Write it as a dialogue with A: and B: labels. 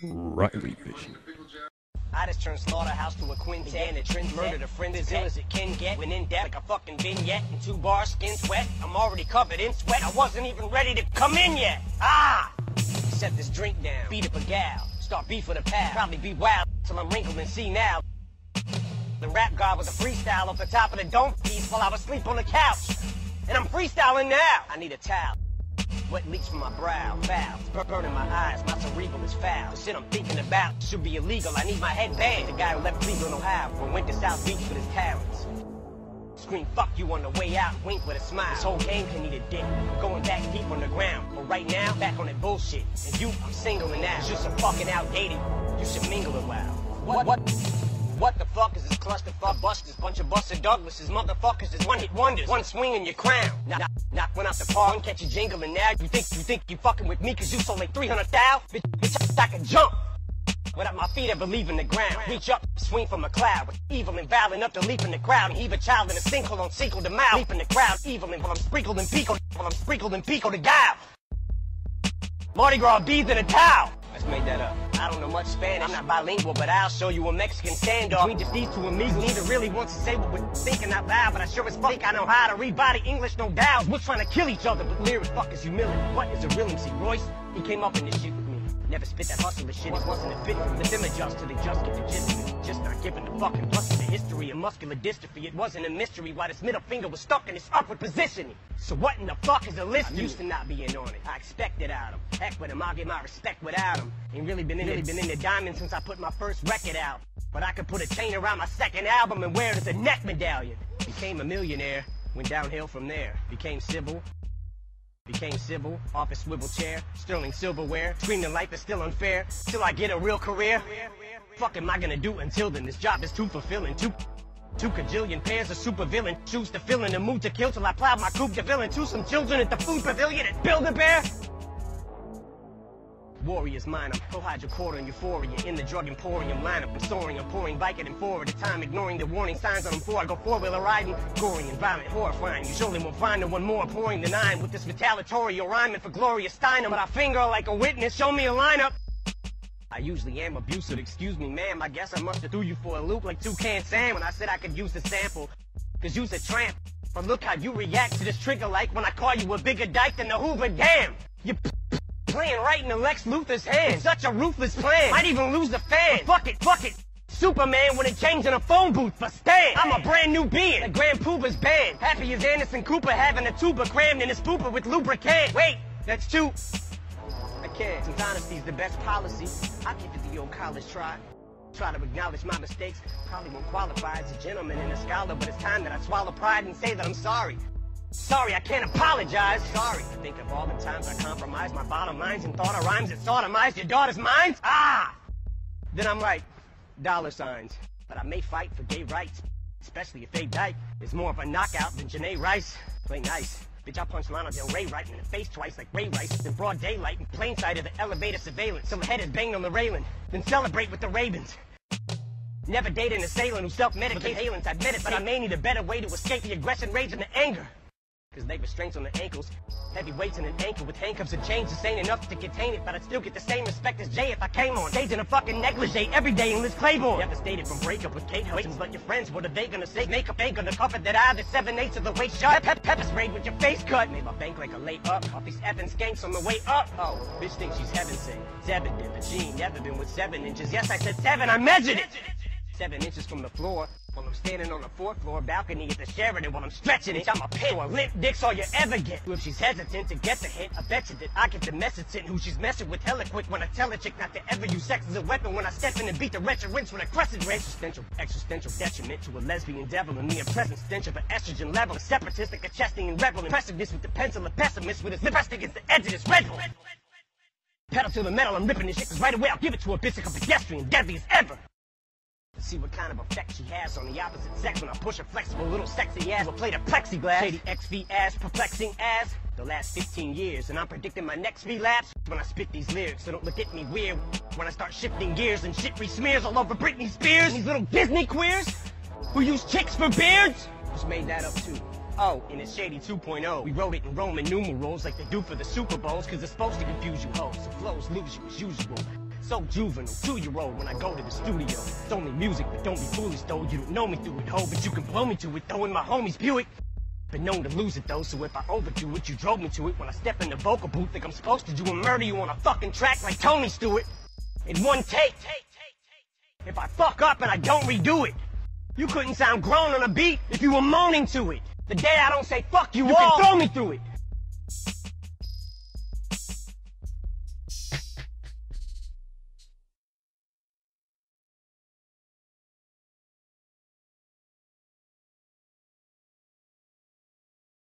A: Riley Vision.
B: I just turned Slaughterhouse to a quintet and a trend murdered a friend as ill as it can get. Went in depth like a fucking vignette and 2 bars, skin sweat. I'm already covered in sweat. I wasn't even ready to come in yet. Set this drink down, beat up a gal, start beef with a pal. Probably be wild till I'm wrinkled and see now. The rap god was a freestyle off the top of the dome piece while I was asleep on the couch. And I'm freestyling now. I need a towel. Wet leaks from my brow, foul, burning my eyes, my cerebral is foul. The shit I'm thinking about should be illegal, I need my head banged. The guy who left Cleveland, Ohio, and went to South Beach with his talents. Scream fuck you on the way out, wink with a smile. This whole game can need a dick, I'm going back deep on the ground. But right now, back on that bullshit. And you, I'm singling out. It's just so fucking outdated, you should mingle a while. What the fuck is this clusterfuck busters? Bunch of busted Douglases, motherfuckers is one-hit wonders. One swing in your crown. Knock one out the park and catch you jingling now. You think you fucking with me cause you sold like 300,000? Bitch, I can jump without my feet ever leaving the ground. Reach up, swing from a cloud with evil and vile enough to leap in the crowd and heave a child in a sinkhole on Cinco de Mayo. Leap in the crowd, evil and while I'm sprinkled in pico to guile. Mardi Gras beads in a towel. I just made that up. I don't know much Spanish, I'm not bilingual, but I'll show you a Mexican standoff. Between just these two amigos, neither really wants to say what we're thinking out loud, but I sure as fuck think I know how to read body English, no doubt. We're trying to kill each other, but lyrics fuck is humility. What is a real MC? Royce, he came up in this shit with me. Never spit that hustler shit, it wasn't a fit for me. Let them adjust till they just get the gist of it. Just not giving the fucking plus of the history of muscular dystrophy. It wasn't a mystery why this middle finger was stuck in its upward positioning. So what in the fuck is a list? I'm used to not being on it. I expect it out of him. Heck with him, I'll get my respect without him. Ain't really been in the diamond since I put my first record out. But I could put a chain around my second album and wear it as a neck medallion. Became a millionaire, went downhill from there. Became civil, office swivel chair, sterling silverware, screaming life is still unfair, till I get a real career. Fuck am I gonna do until then? This job is too fulfilling, two cajillion pairs of supervillain shoes to fill in the mood to kill till I plow my coupe de ville into some children at the food pavilion at Build-A-Bear. Warrior's mine, I'm hydrocodone euphoria in the drug emporium lineup. I'm soaring, I'm pouring Vicodin and forward at a time, ignoring the warning signs on them before I go four-wheeler riding. Gory and violent, horrifying. You surely won't find no one more pouring than I am with this retaliatory rhyming for Gloria Steinem. But I finger like a witness, show me a lineup. I usually am abusive, excuse me ma'am, I guess I must have threw you for a loop like Toucan Sam when I said I could use the sample. Cause you's a tramp. But look how you react to this trigger like when I call you a bigger dyke than the Hoover Dam. You playing right into Lex Luthor's hand. It's such a ruthless plan. Might even lose the fan. Fuck it. Superman wouldn't change in a phone booth for Stan. I'm a brand new being. Like Grand Pooba's band. Happy as Anderson Cooper having a tuba crammed in his pooper with lubricant. Wait, that's two. I can't. Since honesty's the best policy, I'll give it the old college try. Try to acknowledge my mistakes. Probably won't qualify as a gentleman and a scholar, but it's time that I swallow pride and say that I'm sorry. Sorry, I can't apologize. Sorry. I think of all the times I compromised my bottom lines and thought of rhymes that sodomized your daughter's minds. Then I'm right. Dollar signs. But I may fight for gay rights, especially if Faye Dyke is more of a knockout than Janae Rice. Play nice. Bitch, I punched Lana Del Rey right in the face twice like Ray Rice. In broad daylight in plain sight of the elevator surveillance. Till the head is banged on the railing. Then celebrate with the Ravens. Never date an assailant who self-medicate inhalants. I admit it, but I may need a better way to escape the aggression, rage, and the anger. Cause they restraints on the ankles, heavy weights and an ankle with handcuffs and chains. This ain't enough to contain it, but I'd still get the same respect as Jay if I came on stage in a fucking negligee every day in Liz Claiborne. Devastated from breakup with Kate Hutchins, but your friends, what are they gonna say? Makeup ain't gonna cover that eye, the 7/8 of the weight shot. Pepper sprayed with your face cut. Made my bank like a lay up, off these effing skanks on the way up. Oh, bitch thinks she's heaven sent. It's evident, but she ain't never been with 7 inches. Yes, I said 7, I measured it. 7 inches from the floor, while I'm standing on the 4th floor balcony at the Sheraton while I'm stretching it. I'm a pit, so a limp dick's all you ever get. If she's hesitant to get the hit, I bet you that I get the message sent who she's messing with hella quick when I tell a chick not to ever use sex as a weapon when I step in and beat the wretched rinse with a crescent wrench. Existential detriment to a lesbian devil and me a present stench of an estrogen level. A separatist like a chesting and rebel, impressiveness with the pencil, a pessimist with his lip pressed against the edge of this red bull. Pedal to the metal, I'm ripping this shit, cause right away I'll give it to a bitch like a pedestrian, deadly as ever. See what kind of effect she has on the opposite sex when I push her flexible little sexy ass. We'll play the plexiglass. Shady XV ass, perplexing ass. The last 15 years, and I'm predicting my next relapse when I spit these lyrics. So don't look at me weird when I start shifting gears and shit re-smears all over Britney Spears. And these little Disney queers who use chicks for beards. Just made that up too. Oh, and it's Shady 2.0. We wrote it in Roman numerals like they do for the Super Bowls, cause it's supposed to confuse you hoes. So flows lose you as usual. so juvenile, 2-year-old when I go to the studio. It's only music, but don't be foolish though. You don't know me through it, ho, but you can blow me to it though. In my homie's Buick. Been known to lose it though, so if I overdo it, you drove me to it. When I step in the vocal booth, think I'm supposed to do and murder you on a fucking track like Tony Stewart. In one take. If I fuck up and I don't redo it, you couldn't sound grown on a beat if you were moaning to it. The day I don't say fuck you all, can throw me through it.